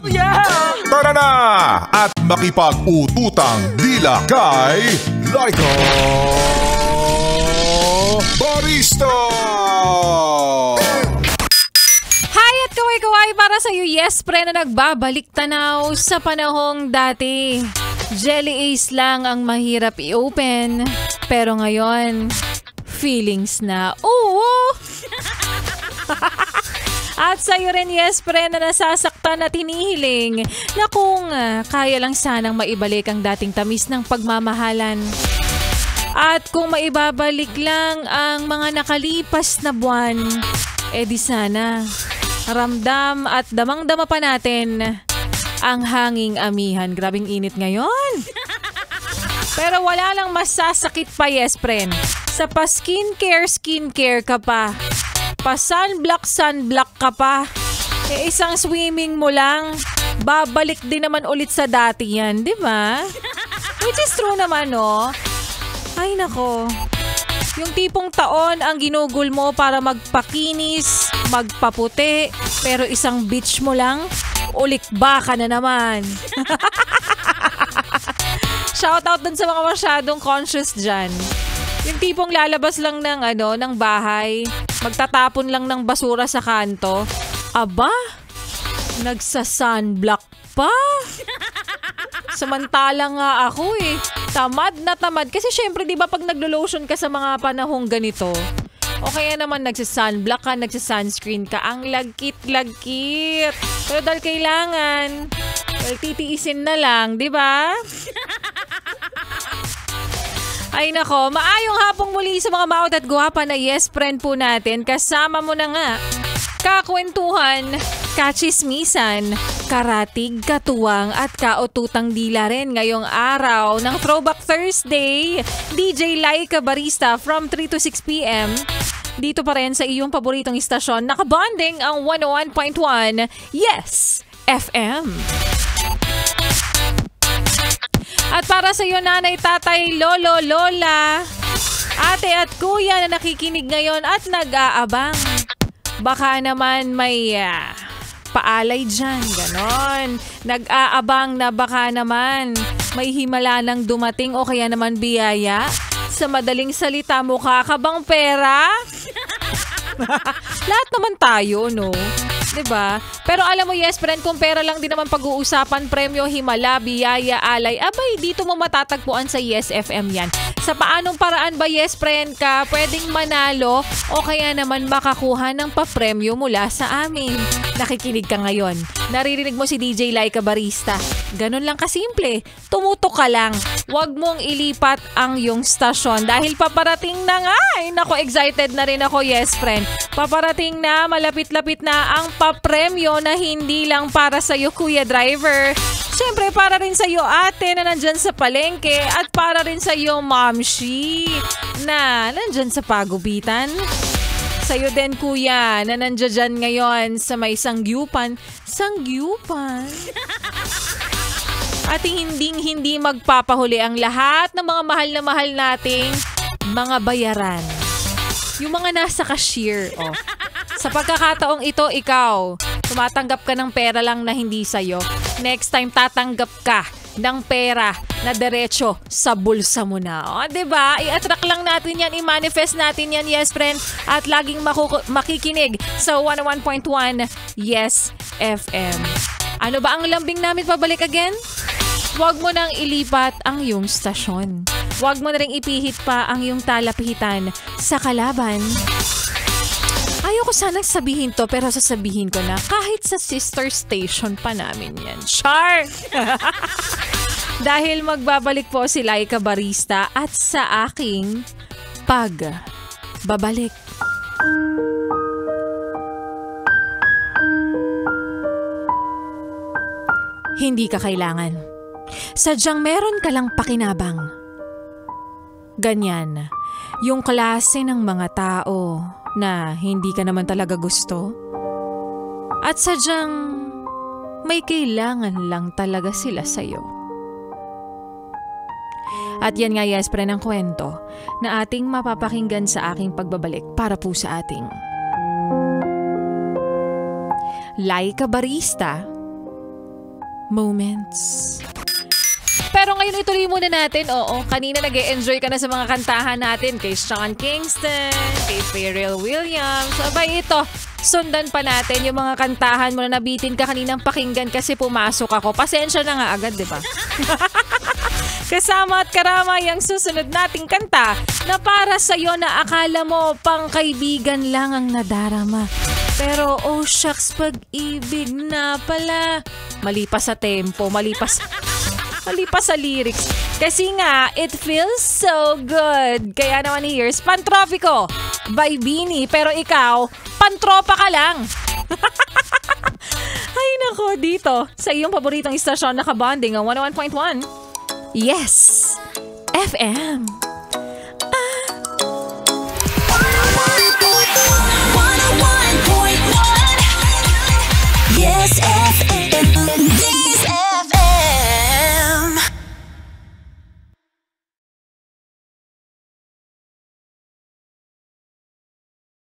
Yeah! Tara na at makipag-ututang dila kay Laika Barista! Hi at kaway-kaway para sa iyo, yes pre, na nagbabalik tanaw sa panahong dati. Jelly Ace lang ang mahirap i-open, pero ngayon, feelings na. Oo! At sa'yo rin, yes, pre, na nasasaktan at hinihiling na kung kaya lang sanang maibalik ang dating tamis ng pagmamahalan. At kung maibabalik lang ang mga nakalipas na buwan, di sana ramdam at damang-dama pa natin ang hanging amihan. Grabing init ngayon. Pero wala lang masasakit pa, yes, friend. Sa pa-skincare ka pa. Pa-sunblock ka pa. Isang swimming mo lang, babalik din naman ulit sa dati yan, di ba? Which is true naman, no? Ay, nako. Yung tipong taon ang ginugol mo para magpakinis, magpaputi, pero isang beach mo lang, ulikba ka na naman. Shoutout dun sa mga masyadong conscious dyan. Yung tipong lalabas lang ng bahay, magtatapon lang ng basura sa kanto. Aba, nagsa-sunblock pa. Samantala nga ako tamad na tamad. Kasi syempre, di ba pag naglo-lotion ka sa mga panahong ganito, o kaya naman nagsa-sunblock ka, nagsa-sunscreen ka, ang lagkit-lagkit. Pero dahil kailangan, titiisin na lang, di ba? Ay nako, maayong hapong muli sa mga maot at guwapa na yes friend po natin. Kasama mo na nga, kakwentuhan, kachismisan, karatig, katuwang at kaututang dila rin ngayong araw ng Throwback Thursday. DJ Laika Barista from 3 to 6 p.m. Dito pa rin sa iyong paboritong istasyon, nakabonding ang 101.1 Yes FM. At para sa iyo, nanay, tatay, lolo, lola, ate at kuya na nakikinig ngayon at nag-aabang. Baka naman may paalay dyan, ganon. Nag-aabang na baka naman may himala nang dumating o kaya naman biyaya. Sa madaling salita, mukha ka bang pera? Lahat naman tayo, no? Diba? Pero alam mo, yes friend, kung pera lang din naman pag-uusapan, premyo, himala, biyaya, alay, abay, dito mo matatagpuan sa Yes FM yan. Sa paanong paraan ba, yes friend, ka pwedeng manalo o kaya naman makakuha ng papremyo mula sa amin? Nakikinig ka ngayon. Naririnig mo si DJ Laika Barista. Ganun lang kasimple. Tumutok ka lang. Huwag mong ilipat ang iyong stasyon dahil paparating na nga. Ay, nako, excited na rin ako, yes friend. Paparating na, malapit-lapit na ang papremyo na hindi lang para sa iyo, Kuya Driver. Siyempre, para rin sa iyo, ate, na nandyan sa palengke at para rin sa iyo, Mamshi, na nandyan sa pagubitan. Sa'yo din, kuya, na nandyan ngayon sa may sangyupan. Sangyupan? At hindi magpapahuli ang lahat ng mga mahal na mahal nating mga bayaran. Yung mga nasa cashier, Sa pagkakataong ito, ikaw, tumatanggap ka ng pera lang na hindi sa'yo. Next time, tatanggap ka ng pera na diretso sa bulsa mo na. Diba? I-attract lang natin yan, i-manifest natin yan, yes friend. At laging makikinig sa 101.1 Yes FM. Ano ba ang lambing namin pabalik again? Huwag mo nang ilipat ang iyong stasyon. Huwag mo na rin ipihit pa ang iyong talapihitan sa kalaban. Ayoko sanang sabihin to, pero sasabihin ko na kahit sa sister station pa namin yan. Char! Dahil magbabalik po si Laika Barista at sa aking pagbabalik. Hindi ka kailangan. Sadyang meron ka lang pakinabang. Ganyan, yung klase ng mga tao na hindi ka naman talaga gusto. At sadyang may kailangan lang talaga sila sa'yo. At yan nga, yes, pre, ng kwento na ating mapapakinggan sa aking pagbabalik para po sa ating Laika Barista moments. Pero ngayon ituloy muna natin. Oo, kanina nag-e-enjoy ka na sa mga kantahan natin kay Sean Kingston, kay Pharrell Williams. Abay ito, sundan pa natin yung mga kantahan mo na nabitin ka kaninang pakinggan kasi pumasok ako. Pasensya na nga agad, di ba? Kasama at karamay ang susunod nating kanta na para sa'yo na akala mo pang kaibigan lang ang nadarama. Pero oh shucks, pag-ibig na pala. Malipas sa tempo, malipas sa lyrics. Kasi nga, it feels so good. Kaya naman here's Pantropiko by Beanie. Pero ikaw, pantropa ka lang. Ay nako, dito sa iyong paboritong istasyon na kabanding ang 101.1. Yes, FM. 101.1 Yes FM.